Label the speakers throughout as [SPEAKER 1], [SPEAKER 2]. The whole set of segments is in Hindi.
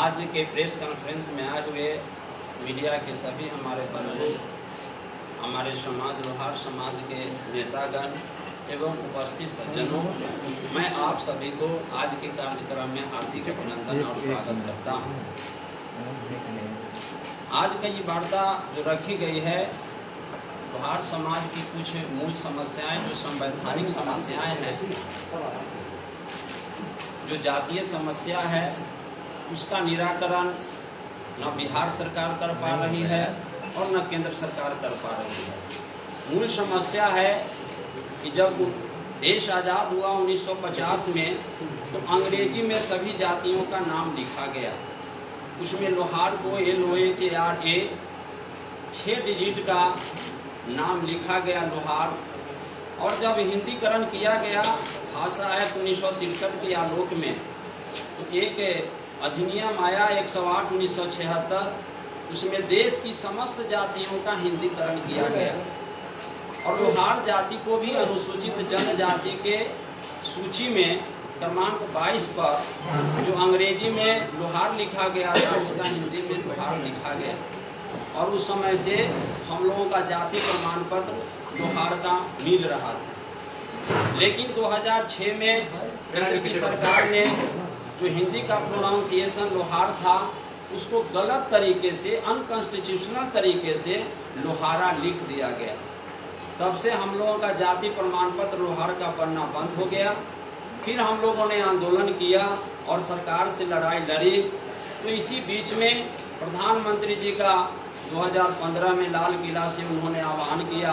[SPEAKER 1] आज के प्रेस कॉन्फ्रेंस में आए हुए मीडिया के सभी हमारे बंधु, हमारे समाज लोहार समाज के नेतागण एवं उपस्थित सज्जनों, मैं आप सभी को आज के कार्यक्रम में हार्दिक अभिनंदन और स्वागत करता हूँ। आज का ये वार्ता जो रखी गई है, लोहार समाज की कुछ मूल समस्याएं, जो संवैधानिक समस्याएं हैं, जो जातीय समस्या है, उसका निराकरण न बिहार सरकार कर पा रही है और न केंद्र सरकार कर पा रही है। मूल समस्या है कि जब देश आज़ाद हुआ 1950 में, तो अंग्रेजी में सभी जातियों का नाम लिखा गया। उसमें लोहार को LOHARA 6 डिजिट का नाम लिखा गया लोहार। और जब हिंदीकरण किया गया भाषा एक्ट 1963 के आलोक में, तो एक अधिनियम आया 108/1976, उसमें देश की समस्त जातियों का हिंदीकरण किया गया और लोहार जाति को भी अनुसूचित जनजाति के सूची में क्रमांक 22 पर जो अंग्रेजी में लोहार लिखा गया था, उसका हिंदी में लोहार लिखा गया। और उस समय से हम लोगों का जाति प्रमाण पत्र लोहार का मिल रहा था। लेकिन 2006 में केंद्र की सरकार ने जो हिंदी का प्रोनाउंसिएशन लोहार था, उसको गलत तरीके से, अनकॉन्स्टिट्यूशनल तरीके से लोहारा लिख दिया गया। तब से हम लोगों का जाति प्रमाण पत्र लोहार का बनना बंद हो गया। फिर हम लोगों ने आंदोलन किया और सरकार से लड़ाई लड़ी। तो इसी बीच में प्रधानमंत्री जी का 2015 में लाल किला से उन्होंने आह्वान किया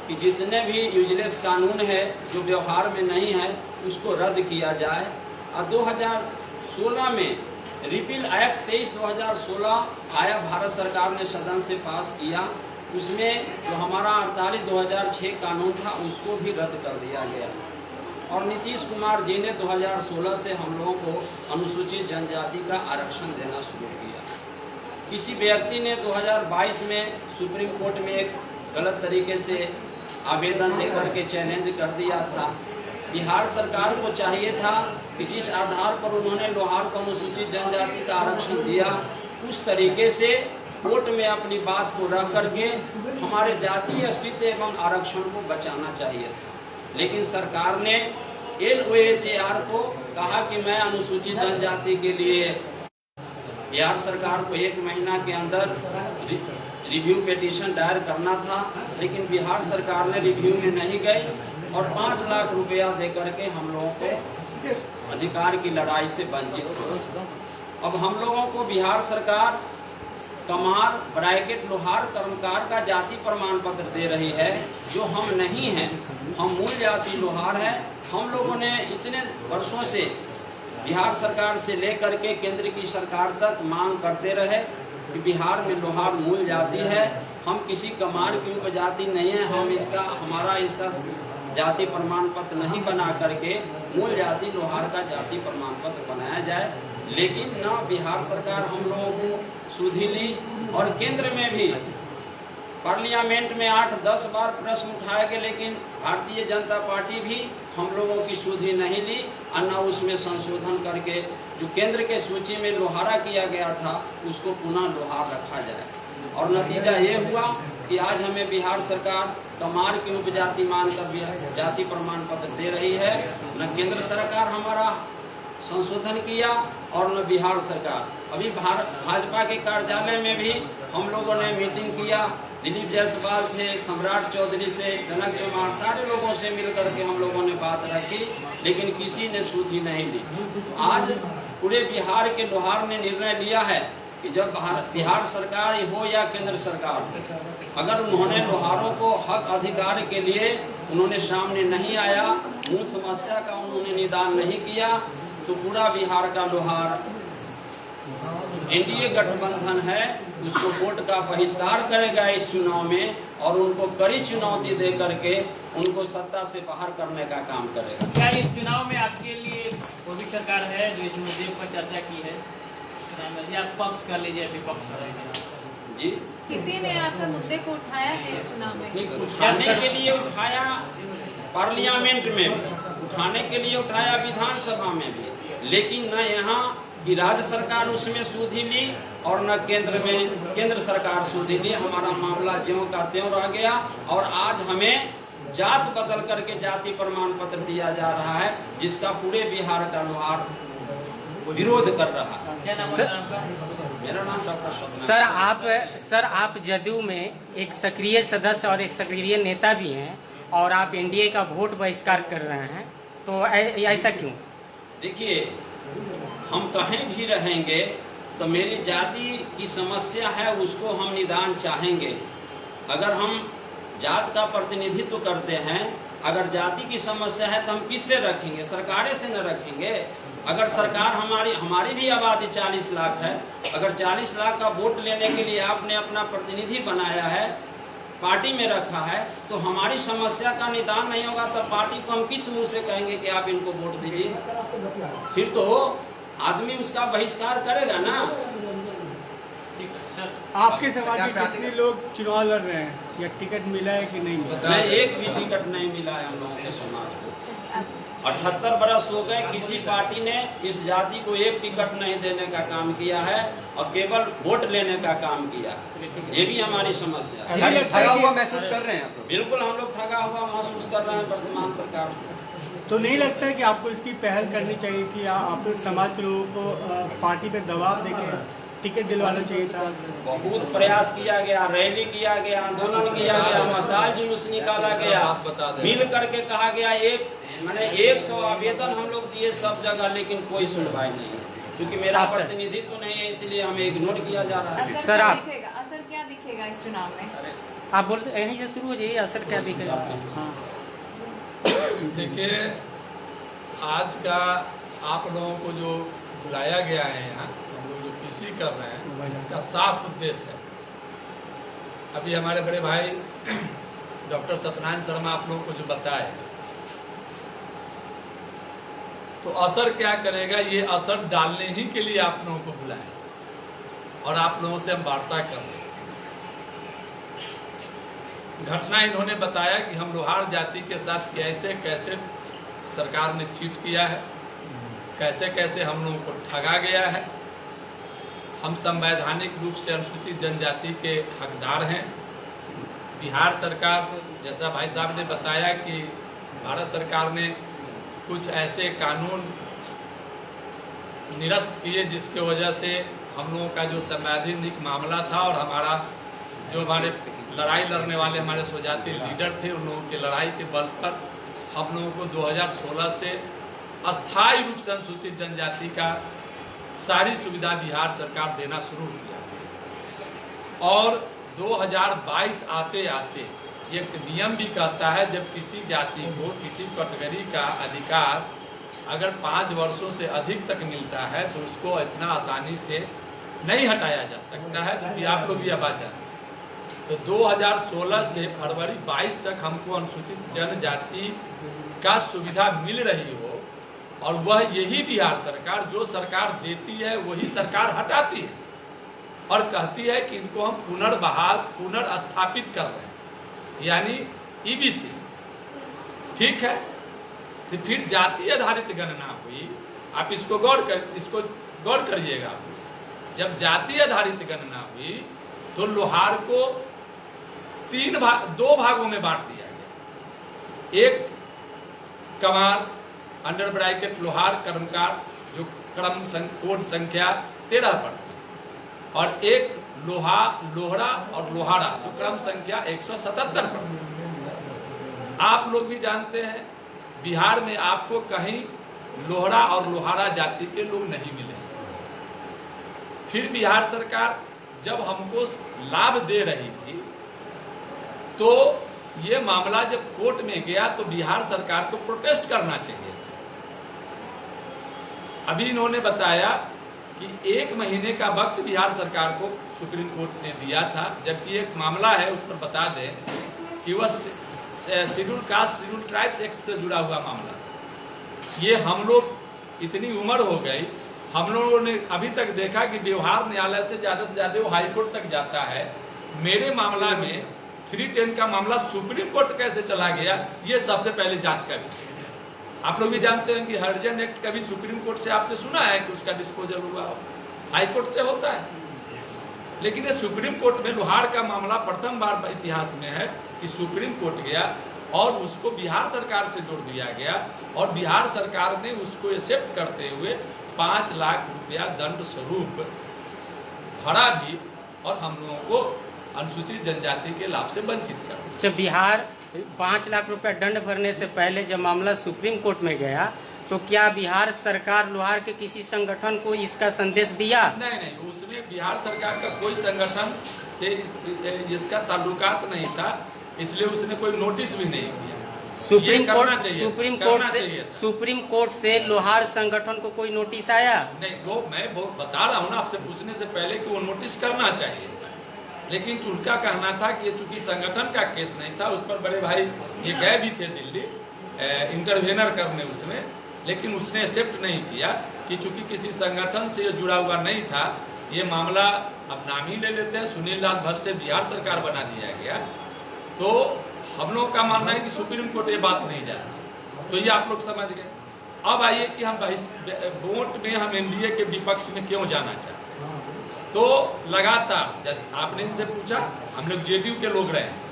[SPEAKER 1] कि जितने भी यूजलेस कानून है जो व्यवहार में नहीं है, उसको रद्द किया जाए। और 2016 में रिपील एक्ट 23/2016 आया, भारत सरकार ने सदन से पास किया। उसमें जो हमारा 48/2006 कानून था, उसको भी रद्द कर दिया गया। और नीतीश कुमार जी ने 2016 से हम लोगों को अनुसूचित जनजाति का आरक्षण देना शुरू किया। किसी व्यक्ति ने 2022 में सुप्रीम कोर्ट में एक गलत तरीके से आवेदन लेकर के चैलेंज कर दिया था। बिहार सरकार को चाहिए था कि जिस आधार पर उन्होंने लोहार को अनुसूचित जनजाति का आरक्षण दिया, उस तरीके से कोर्ट में अपनी बात को रख करके हमारे जातीय अस्तित्व एवं आरक्षण को बचाना चाहिए। लेकिन सरकार ने LOHAR को कहा कि मैं अनुसूचित जनजाति के लिए बिहार सरकार को 1 महीना के अंदर रिव्यू पिटीशन दायर करना था। लेकिन बिहार सरकार ने रिव्यू में नहीं गई और 5 लाख रुपया दे करके हम लोगों को अधिकार की लड़ाई से वंचित हो। अब हम लोगों को बिहार सरकार कमार ब्रैकेट लोहार कर्मकार का जाति प्रमाण पत्र दे रही है, जो हम नहीं हैं। हम मूल जाति लोहार है। हम लोगों ने इतने वर्षों से बिहार सरकार से लेकर के केंद्र की सरकार तक मांग करते रहे कि बिहार में लोहार मूल जाति है, हम किसी कमार की उपजाति नहीं है, हमारा इसका जाति प्रमाण पत्र नहीं बना करके मूल जाति लोहार का जाति प्रमाण पत्र बनाया जाए। लेकिन न बिहार सरकार हम लोगों को सुधी ली और केंद्र में भी पार्लियामेंट में 8-10 बार प्रश्न उठाए गए, लेकिन भारतीय जनता पार्टी भी हम लोगों की सुधी नहीं ली और न उसमें संशोधन करके जो केंद्र के सूची में लोहारा किया गया था, उसको पुनः लोहार रखा जाए। और नतीजा ये हुआ कि आज हमें बिहार सरकार कमार की उपजाति मानकर जाति प्रमाण पत्र दे रही है। न केंद्र सरकार हमारा संशोधन किया और न बिहार सरकार। अभी भाजपा के कार्यालय में भी हम लोगों ने मीटिंग किया। दिलीप जायसवाल थे, सम्राट चौधरी से, जनक चमार, सारे लोगों से मिलकर के हम लोगों ने बात रखी, लेकिन किसी ने सुधी नहीं ली। आज पूरे बिहार के लोहार ने निर्णय लिया है कि जब बिहार सरकार हो या केंद्र सरकार, अगर उन्होंने लोहारों को हक अधिकार के लिए उन्होंने सामने नहीं आया, मूल समस्या का उन्होंने निदान नहीं किया, तो पूरा बिहार का लोहार NDA गठबंधन है, उसको वोट का बहिष्कार करेगा इस चुनाव में और उनको कड़ी चुनौती दे करके उनको सत्ता से बाहर करने का काम करेगा।
[SPEAKER 2] क्या इस चुनाव में आपके लिए कोई भी सरकार है जो इस मुद्दे पर चर्चा की है? आप पक्ष कर लीजिए, विपक्ष करेंगे
[SPEAKER 1] जी।
[SPEAKER 3] किसी ने आपके मुद्दे को उठाया है इस चुनाव में?
[SPEAKER 1] उठाने के लिए उठाया, पार्लियामेंट में उठाने के लिए उठाया, विधानसभा में भी, लेकिन न यहाँ कि राज्य सरकार उसमें सूधी ली और न केंद्र सरकार सूधी ली। हमारा मामला ज्यों का त्यों रह गया और आज हमें जात बदल करके जाति प्रमाण पत्र दिया जा रहा है, जिसका पूरे बिहार का लोहार विरोध कर रहा है।
[SPEAKER 2] क्या नाम है आपका?
[SPEAKER 1] मेरा नाम डॉक्टर सत्यनारायण।
[SPEAKER 4] सर आप जदयू में एक सक्रिय सदस्य और एक सक्रिय नेता भी हैं और आप एनडीए का वोट बहिष्कार कर रहे हैं, तो ऐसा क्यों?
[SPEAKER 1] देखिए, हम कहीं भी रहेंगे तो मेरी जाति की समस्या है, उसको हम निदान चाहेंगे। अगर हम जात का प्रतिनिधित्व करते हैं, अगर जाति की समस्या है तो हम किससे रखेंगे? सरकारें से न रखेंगे। अगर सरकार हमारी भी आबादी 40 लाख है, अगर 40 लाख का वोट लेने के लिए आपने अपना प्रतिनिधि बनाया है, पार्टी में रखा है, तो हमारी समस्या का निदान नहीं होगा तो पार्टी को हम किस मुंह से कहेंगे कि आप इनको वोट दीजिए? फिर तो आदमी उसका बहिष्कार करेगा ना।
[SPEAKER 2] ठीक है सर।
[SPEAKER 5] आपके समाज के कितने लोग चुनाव लड़ रहे हैं या टिकट मिला है कि नहीं मिला?
[SPEAKER 1] मैं एक भी टिकट नहीं मिला है हम लोगों के समाज को। 78 बरस हो गए, किसी पार्टी ने इस जाति को एक टिकट नहीं देने का काम किया है और केवल वोट लेने का काम किया है। ये भी हमारी समस्या है।
[SPEAKER 6] ठगा हुआ महसूस कर रहे हैं आप?
[SPEAKER 1] बिल्कुल हम लोग ठगा हुआ महसूस कर रहे हैं वर्तमान सरकार से।
[SPEAKER 5] तो नहीं लगता है कि आपको इसकी पहल करनी चाहिए थी, आप समाज के लोगों को पार्टी पे दबाव देके टिकट दिलवाना चाहिए था?
[SPEAKER 1] बहुत प्रयास किया गया, रैली किया गया, आंदोलन किया गया, मसाल जुलूस निकाला गया, मिल करके कहा गया, 100 आवेदन हम लोग दिए सब जगह, लेकिन कोई सुनवाई नहीं है। क्योंकि मेरा प्रतिनिधित्व तो नहीं है, इसलिए हमें इग्नोर किया जा रहा है।
[SPEAKER 3] असर क्या दिखेगा इस चुनाव में?
[SPEAKER 4] आप बोलते यहीं से शुरू हो जाइए, असर क्या दिखेगा? हाँ।
[SPEAKER 7] देखिए, आज का आप लोगों को जो बुलाया गया है यहाँ, हम लोग जो पीसी कर रहे हैं, इसका साफ उद्देश्य है, अभी हमारे बड़े भाई डॉक्टर सत्यनारायण शर्मा आप लोगों को जो बताए, तो असर क्या करेगा, ये असर डालने ही के लिए आप लोगों को बुलाए और आप लोगों से हम वार्ता कर रहे हैं। घटना इन्होंने बताया कि हम लोहार जाति के साथ कैसे कैसे सरकार ने चीट किया है, कैसे कैसे हम लोगों को ठगा गया है। हम संवैधानिक रूप से अनुसूचित जनजाति के हकदार हैं। बिहार सरकार, जैसा भाई साहब ने बताया कि भारत सरकार ने कुछ ऐसे कानून निरस्त किए जिसके वजह से हम लोगों का जो संवैधानिक मामला था और हमारा जो हमारे लड़ाई लड़ने वाले हमारे स्वजाति लीडर थे, उन लोगों की लड़ाई के बल पर हम लोगों को 2016 से अस्थायी रूप से अनुसूचित जनजाति का सारी सुविधा बिहार सरकार देना शुरू किया। और 2022 आते आते एक नियम भी कहता है, जब किसी जाति को किसी कैटेगरी का अधिकार अगर 5 वर्षों से अधिक तक मिलता है तो उसको इतना आसानी से नहीं हटाया जा सकता है, क्योंकि आप लोग भी आवाज है। तो 2016 से फरवरी 22 तक हमको अनुसूचित जनजाति का सुविधा मिल रही हो, और वह यही बिहार सरकार जो सरकार देती है वही सरकार हटाती है और कहती है कि इनको हम पुनर्स्थापित कर रहे हैं, यानी ईबीसी। ठीक है, तो फिर जाति आधारित गणना हुई। आप इसको गौर करिएगा। जब जाति आधारित गणना हुई तो लोहार को 2 भागों में बांट दिया गया। एक कमार अंडर ब्रैकेट लोहार कर्मकार जो कोड संख्या 13 पर, और एक लोहरा और लोहारा जो क्रम संख्या 177 पर। आप लोग भी जानते हैं बिहार में आपको कहीं लोहरा और लोहारा जाति के लोग नहीं मिले। फिर बिहार सरकार जब हमको लाभ दे रही थी तो ये मामला जब कोर्ट में गया तो बिहार सरकार को प्रोटेस्ट करना चाहिए। अभी इन्होंने बताया कि 1 महीने का वक्त बिहार सरकार को सुप्रीम कोर्ट ने दिया था, जबकि एक मामला है उस पर बता दें कि वह schedule caste schedule tribes act से जुड़ा हुआ मामला। ये हम लोग इतनी उम्र हो गई, हम लोगों ने अभी तक देखा कि व्यवहार न्यायालय से ज्यादा वो हाई कोर्ट तक जाता है। मेरे मामला में 310 का मामला सुप्रीम कोर्ट कैसे चला गया, ये सबसे पहले जांच का विषय। आप लोग भी जानते हैं कि हरिजन एक्ट कभी सुप्रीम कोर्ट से आपने सुना है कि उसका डिस्पोजल हुआ हो? हाई कोर्ट से होता है। लेकिन ये सुप्रीम कोर्ट में लोहार का मामला प्रथम बार इतिहास में है कि सुप्रीम कोर्ट गया और उसको बिहार सरकार से जोड़ दिया गया और बिहार सरकार ने उसको एक्सेप्ट करते हुए 5 लाख रुपया दंड स्वरूप भरा भी और हम लोगों को अनुसूचित जनजाति के लाभ से वंचित कर दिया।
[SPEAKER 4] जब बिहार 5 लाख रुपया दंड भरने से पहले जब मामला सुप्रीम कोर्ट में गया तो क्या बिहार सरकार लोहार के किसी संगठन को इसका संदेश दिया?
[SPEAKER 7] नहीं, उसमें बिहार सरकार का कोई संगठन से इसका ताल्लुकात नहीं था, इसलिए उसने कोई नोटिस भी नहीं किया।
[SPEAKER 4] सुप्रीम कोर्ट से लोहार संगठन को कोई नोटिस आया?
[SPEAKER 7] नहीं, वो मैं बता रहा हूँ ना आपसे पूछने से पहले कि वो नोटिस करना चाहिए, लेकिन उनका कहना था कि चूंकि संगठन का केस नहीं था, उस पर बड़े भाई ये गए भी थे दिल्ली इंटरवेनर करने उसमें, लेकिन उसने एक्सेप्ट नहीं किया कि चूंकि किसी संगठन से जुड़ा हुआ नहीं था, ये मामला अब नाम ही ले लेते हैं, सुनील लाल भट्ट से बिहार सरकार बना दिया गया। तो हम लोग का मानना है कि सुप्रीम कोर्ट ये बात नहीं जाती, तो ये आप लोग समझ गए। अब आइए कि हम वोट में हम एनडीए के विपक्ष में क्यों जाना चाहते हैं। तो लगातार जब आपने इनसे पूछा, हम लोग जेडीयू के लोग रहे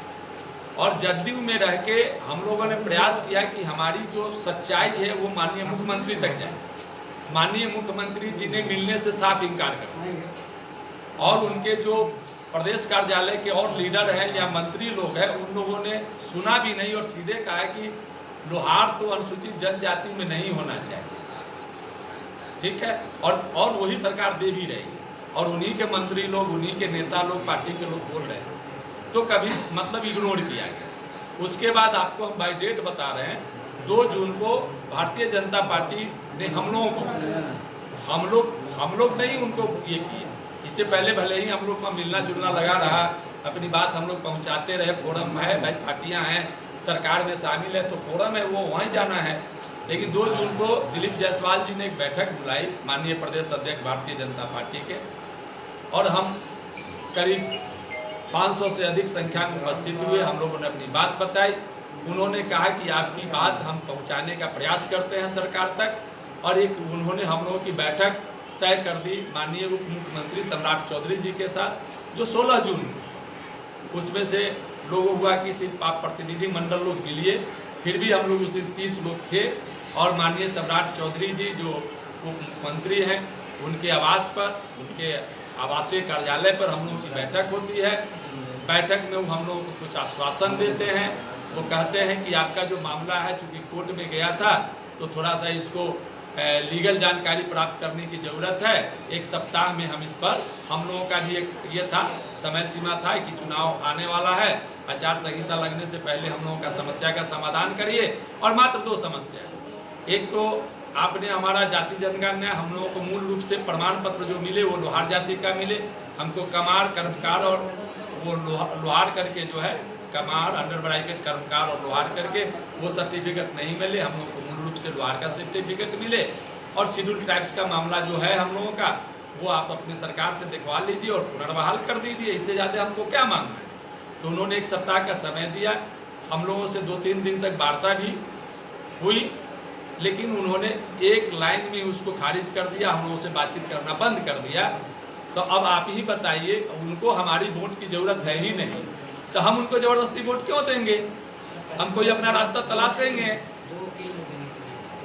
[SPEAKER 7] और जदयू में रह के हम लोगों ने प्रयास किया कि हमारी जो सच्चाई है वो माननीय मुख्यमंत्री तक जाए। माननीय मुख्यमंत्री जी ने मिलने से साफ इनकार कर दिया और उनके जो प्रदेश कार्यालय के और लीडर हैं या मंत्री लोग हैं, उन लोगों ने सुना भी नहीं और सीधे कहा कि लोहार तो अनुसूचित जनजाति में नहीं होना चाहिए। ठीक है, और वही सरकार दे भी रही और उन्हीं के मंत्री लोग, उन्हीं के नेता लोग, पार्टी के लोग बोल रहे हैं, तो कभी मतलब इग्नोर किया गया। उसके बाद आपको हम बाय डेट बता रहे हैं, 2 जून को भारतीय जनता पार्टी ने हम लोग नहीं उनको ये किया। इससे पहले भले ही हम लोग का मिलना जुलना लगा रहा, अपनी बात हम लोग पहुंचाते रहे, फोरम है भाई, पार्टियां हैं, सरकार में शामिल है तो फोरम है वो वहीं जाना है। लेकिन 2 जून को दिलीप जायसवाल जी ने एक बैठक बुलाई, माननीय प्रदेश अध्यक्ष भारतीय जनता पार्टी के, और हम करीब 500 से अधिक संख्या में उपस्थित हुए। हम लोगों ने अपनी बात बताई, उन्होंने कहा कि आपकी बात हम पहुंचाने का प्रयास करते हैं सरकार तक, और एक उन्होंने हम लोगों की बैठक तय कर दी माननीय उप मुख्यमंत्री सम्राट चौधरी जी के साथ, जो 16 जून को। उसमें से लोगों हुआ कि सिर्फ आप प्रतिनिधि मंडल लोग मिलिए, फिर भी हम लोग उस दिन 30 लोग थे और माननीय सम्राट चौधरी जी जो उप मुख्यमंत्री हैं, उनके आवास पर, उनके आवासीय कार्यालय पर हम लोगों की बैठक होती है। बैठक में हम लोगों को कुछ आश्वासन देते हैं। वो कहते हैं कि आपका जो मामला है, चूंकि कोर्ट में गया था तो थोड़ा सा इसको लीगल जानकारी प्राप्त करने की जरूरत है। 1 सप्ताह में हम इस पर, हम लोगों का भी एक ये था, समय सीमा था कि चुनाव आने वाला है, आचार संहिता लगने से पहले हम लोगों का समस्या का समाधान करिए। और मात्र 2 समस्या, एक तो आपने हमारा जाति जनगणना, हम लोगों को मूल रूप से प्रमाण पत्र जो मिले वो लोहार जाति का मिले, हमको कमार, कर्मकार और वो लोहार करके जो है कमार, अंडर ब्रैकेट कर्मकार और लोहार करके वो सर्टिफिकेट नहीं मिले। हम लोग को मूल रूप से लोहार का सर्टिफिकेट मिले। और शेड्यूल ट्राइब्स का मामला जो है हम लोगों का, वो आप अपनी सरकार से दिखवा लीजिए और पुनर्बहाल कर दीजिए, इससे ज़्यादा हमको क्या मांगना है। तो उन्होंने 1 सप्ताह का समय दिया। हम लोगों से 2-3 दिन तक वार्ता भी हुई, लेकिन उन्होंने एक लाइन में उसको खारिज कर दिया, हम लोगों से बातचीत करना बंद कर दिया। तो अब आप ही बताइए, उनको हमारी वोट की जरूरत है ही नहीं, तो हम उनको जबरदस्ती वोट क्यों देंगे? हम कोई अपना रास्ता तलाशेंगे।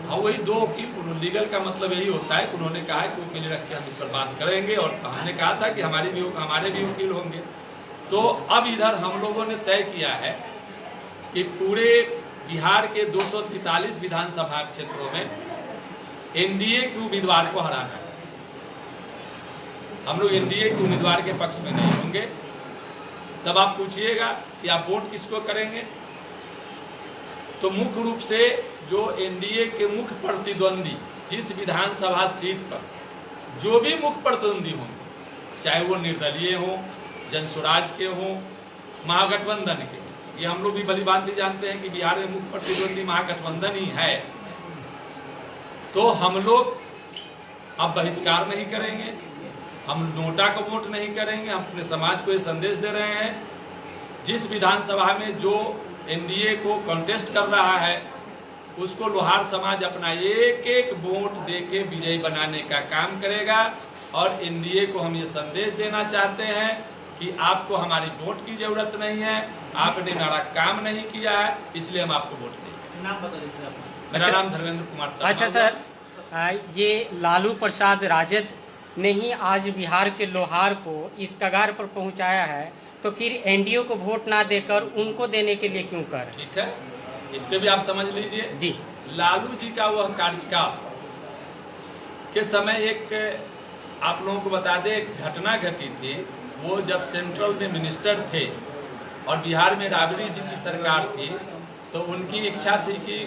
[SPEAKER 7] हाँ, वही 2 की लीगल का मतलब यही होता है कि उन्होंने कहा कि वकील रख के हम इस पर बात करेंगे, और हमने कहा था कि हमारे भी वकील होंगे। तो अब इधर हम लोगों ने तय किया है कि पूरे बिहार के 243 विधानसभा क्षेत्रों में एनडीए के उम्मीदवार को हराना है। हम लोग एनडीए के उम्मीदवार के पक्ष में नहीं होंगे। तब आप पूछिएगा कि आप वोट किसको करेंगे, तो मुख्य रूप से जो एनडीए के मुख्य प्रतिद्वंदी, जिस विधानसभा सीट पर जो भी मुख्य प्रतिद्वंदी होंगे, चाहे वो निर्दलीय हो, जनसुराज के हो, महागठबंधन के, ये हम लोग भी भली भांति जानते हैं कि बिहार में मुख्य प्रतिद्वंदी महागठबंधन ही है। तो हम लोग अब बहिष्कार नहीं करेंगे, हम नोटा को वोट नहीं करेंगे। हम अपने समाज को ये संदेश दे रहे हैं, जिस विधानसभा में जो एनडीए को कॉन्टेस्ट कर रहा है उसको लोहार समाज अपना एक एक वोट देके विजयी बनाने का काम करेगा। और एनडीए को हम ये संदेश देना चाहते हैं कि आपको हमारी वोट की जरूरत नहीं है, आपने हमारा काम नहीं किया है, इसलिए हम आपको वोट देंगे।
[SPEAKER 2] नाम बता दीजिए अपना।
[SPEAKER 7] मेरा नाम धर्मेंद्र कुमार शर्मा।
[SPEAKER 4] अच्छा सर, ये लालू प्रसाद राजद ने ही आज बिहार के लोहार को इस कगार पर पहुंचाया है, तो फिर एनडीए को वोट ना देकर उनको देने के लिए क्यों कर?
[SPEAKER 7] ठीक है, इसके भी आप समझ लीजिए
[SPEAKER 4] जी।
[SPEAKER 7] लालू जी का वह कार्यकाल के समय एक आप लोगों को बता दें, एक घटना घटी थी। वो जब सेंट्रल में मिनिस्टर थे और बिहार में राबड़ी जी की सरकार थी, तो उनकी इच्छा थी कि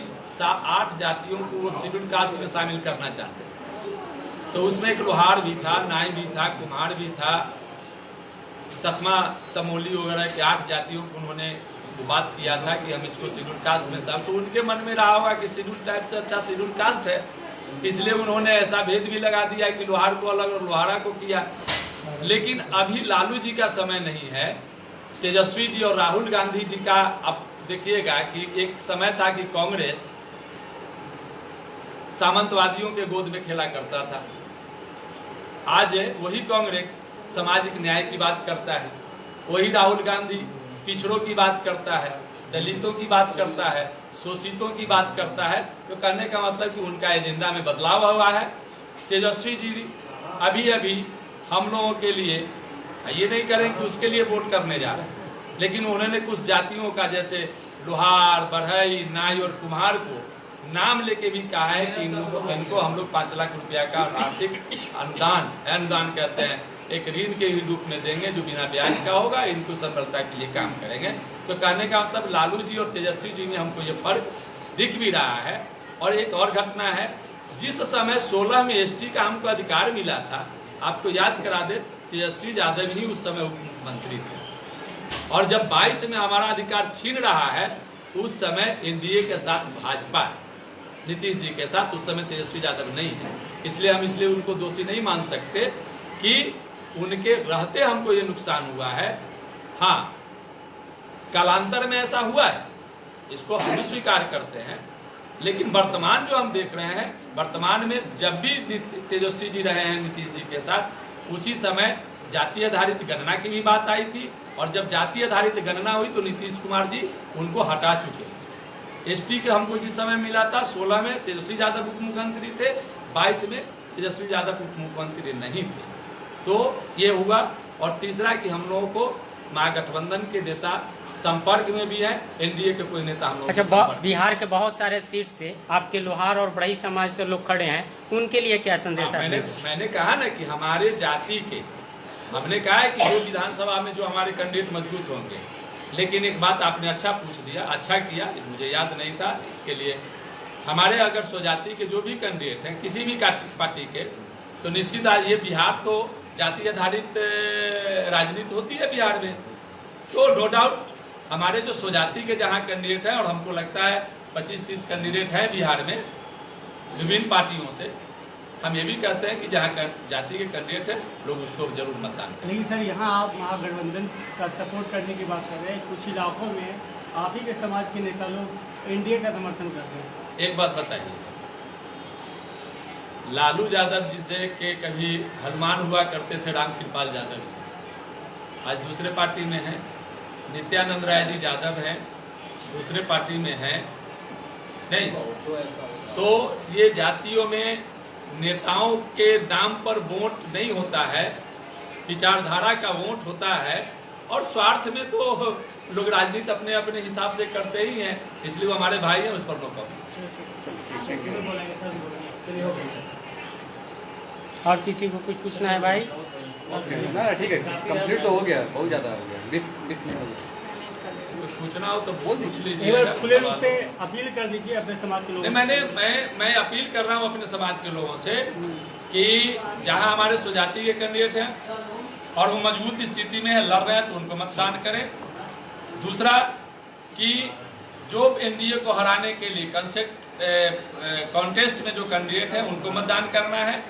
[SPEAKER 7] 8 जातियों को वो शेड्यूल कास्ट में शामिल करना चाहते थे। तो उसमें एक लोहार भी था, नाई भी था, कुम्हार भी था, तकमा तमोली वगैरह के 8 जातियों को उन्होंने बात किया था कि हम इसको शेड्यूल कास्ट में शामिल। तो उनके मन में रहा होगा कि शेड्यूल टाइप से अच्छा शेड्यूल कास्ट है, इसलिए उन्होंने ऐसा भेद भी लगा दिया कि लोहार को अलग और लोहारा को किया। लेकिन अभी लालू जी का समय नहीं है, तेजस्वी जी और राहुल गांधी जी का। अब देखिएगा कि एक समय था कि कांग्रेस सामंतवादियों के गोद में खेला करता था। आज वही कांग्रेस सामाजिक न्याय की बात करता है, वही राहुल गांधी पिछड़ों की बात करता है, दलितों की बात करता है, शोषितों की बात करता है। तो कहने का मतलब कि उनका एजेंडा में बदलाव हुआ है। तेजस्वी जी अभी अभी हम लोगों के लिए ये नहीं करें कि उसके लिए वोट करने जा रहे हैं, लेकिन उन्होंने कुछ जातियों का जैसे लोहार, बढ़ई, नाई और कुम्हार को नाम लेके भी कहा है कि इनको हम लोग 5 लाख रुपया का आर्थिक अनुदान कहते हैं, एक ऋण के ही रूप में देंगे जो बिना ब्याज का होगा, इनको सफलता के लिए काम करेंगे। तो कहने का मतलब लालू जी और तेजस्वी जी में हमको ये फर्क दिख भी रहा है। और एक और घटना है, जिस समय 16 में एसटी का हमको अधिकार मिला था, आपको याद करा दे, तेजस्वी यादव ही उस समय उप मुख्यमंत्री थे। और जब 22 में हमारा अधिकार छीन रहा है, उस समय एनडीए के साथ भाजपा है, नीतीश जी के साथ। उस समय तेजस्वी यादव नहीं है, इसलिए हम उनको दोषी नहीं मान सकते कि उनके रहते हमको ये नुकसान हुआ है। हाँ, कालांतर में ऐसा हुआ है, इसको हम भी स्वीकार करते हैं। लेकिन वर्तमान जो हम देख रहे हैं, वर्तमान में जब भी तेजस्वी जी रहे हैं नीतीश जी के साथ, उसी समय जाति आधारित गणना की भी बात आई थी। और जब जाति आधारित गणना हुई तो नीतीश कुमार जी उनको हटा चुके हैं। एसटी के हमको जिस समय मिला था, 16 में तेजस्वी यादव उप मुख्यमंत्री थे, 22 में तेजस्वी यादव उप मुख्यमंत्री नहीं थे। तो ये हुआ। और तीसरा कि हम लोगों को महागठबंधन के नेता संपर्क में भी है, एनडीए के कोई नेता हम लोग।
[SPEAKER 4] अच्छा, बिहार के बहुत सारे सीट से आपके लोहार और बढ़ई समाज से लोग खड़े हैं, उनके लिए क्या संदेश है?
[SPEAKER 7] मैंने कहा ना कि हमारे जाति के, हमने कहा है कि जो विधानसभा में जो हमारे कैंडिडेट मजबूत होंगे। लेकिन एक बात आपने अच्छा पूछ दिया, अच्छा किया, मुझे याद नहीं था, इसके लिए हमारे अगर स्वजाति के जो भी कैंडिडेट हैं किसी भी पार्टी के, तो निश्चित आज ये बिहार तो जाति आधारित राजनीति होती है बिहार में, तो नो डाउट हमारे जो स्वजाति के जहाँ कैंडिडेट हैं, और हमको लगता है 25-30 कैंडिडेट हैं बिहार में विभिन्न पार्टियों से, हम ये भी कहते हैं कि जहाँ जाति के कैंडिडेट हैं लोग उसको जरूर मतदान करें।
[SPEAKER 5] लेकिन सर, यहाँ आप महागठबंधन का सपोर्ट करने की बात कर रहे हैं, कुछ इलाकों में आप ही के समाज के नेता लोग एनडीए का समर्थन कर रहे हैं।
[SPEAKER 7] एक बात बताइए, लालू यादव जी से के कभी हनुमान हुआ करते थे रामकृपाल यादव जी, आज दूसरे पार्टी में हैं। नित्यानंद राय जी यादव हैं, दूसरे पार्टी में हैं। नहीं तो ये जातियों में नेताओं के दाम पर वोट नहीं होता है, विचारधारा का वोट होता है। और स्वार्थ में तो लोग राजनीति अपने अपने हिसाब से करते ही हैं, इसलिए वो हमारे भाई हैं, उस पर नो कमेंट।
[SPEAKER 4] और किसी को कुछ पूछना है भाई?
[SPEAKER 6] ना ठीक है, कंप्लीट तो हो गया, बहुत ज़्यादा हो गया, लिफ्ट नहीं हो गया।
[SPEAKER 7] कुछ पूछना हो तो बोल पूछ लीजिए।
[SPEAKER 5] एक बार खुले रूप से अपील कर दीजिए अपने समाज के लोगों
[SPEAKER 7] से। मैं अपील कर रहा हूँ अपने समाज के लोगों से कि जहाँ हमारे स्वजाति के कैंडिडेट हैं और वो मजबूत स्थिति में है, लड़ रहे हैं, तो उनको मतदान करें। दूसरा कि जो एनडीए को हराने के लिए कॉन्टेस्ट में जो कैंडिडेट है उनको मतदान करना है।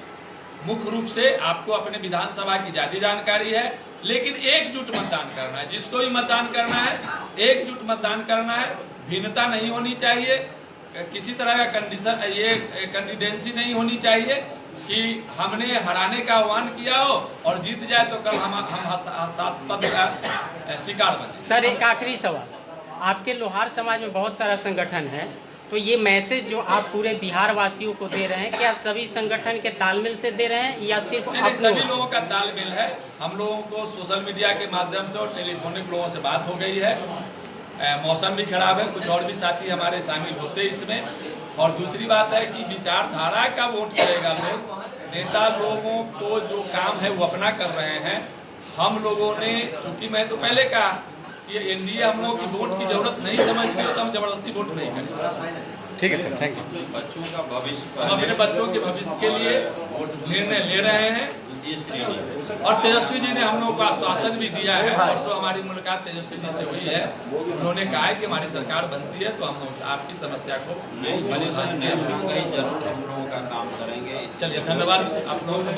[SPEAKER 7] मुख्य रूप से आपको अपने विधानसभा की ज्यादा जानकारी है, लेकिन एकजुट मतदान करना है। जिसको भी मतदान करना है एकजुट मतदान करना है, भिन्नता नहीं होनी चाहिए। किसी तरह का कंडीशन ये कैंडिडेंसी नहीं होनी चाहिए कि हमने हराने का आह्वान किया हो और जीत जाए तो कल हम सात पद का शिकार बने।
[SPEAKER 4] सर एक आखिरी सवाल, आपके लोहार समाज में बहुत सारा संगठन है, तो ये मैसेज जो आप पूरे बिहार वासियों को दे रहे हैं, क्या सभी संगठन के तालमेल से दे रहे हैं या सिर्फ
[SPEAKER 7] नहीं, सभी लोगों का तालमेल है। हम लोगों को सोशल मीडिया के माध्यम से और टेलीफोनिक लोगों से बात हो गई है। मौसम भी खराब है, कुछ और भी साथी हमारे शामिल होते इसमें। और दूसरी बात है कि विचारधारा का वोट करेगा लोग, नेता लोगों को जो काम है वो अपना कर रहे हैं। हम लोगों ने, चूंकि मैं तो पहले कहा कि एनडीए हम लोगों की वोट की जरूरत नहीं समझती तो हम जबरदस्ती वोट नहीं करेंगे।
[SPEAKER 6] ठीक है सर, थैंक यू।
[SPEAKER 1] बच्चों का भविष्य
[SPEAKER 7] हम अपने बच्चों के भविष्य के लिए निर्णय ले रहे हैं। और तेजस्वी जी ने हम लोगों को आश्वासन भी दिया है। परसों हमारी मुलाकात तेजस्वी जी से हुई है, उन्होंने कहा है कि हमारी सरकार बनती है तो हम आपकी समस्या को
[SPEAKER 1] नहीं, जरूर हम लोगों का काम करेंगे।
[SPEAKER 7] चलिए, धन्यवाद आप लोगों को।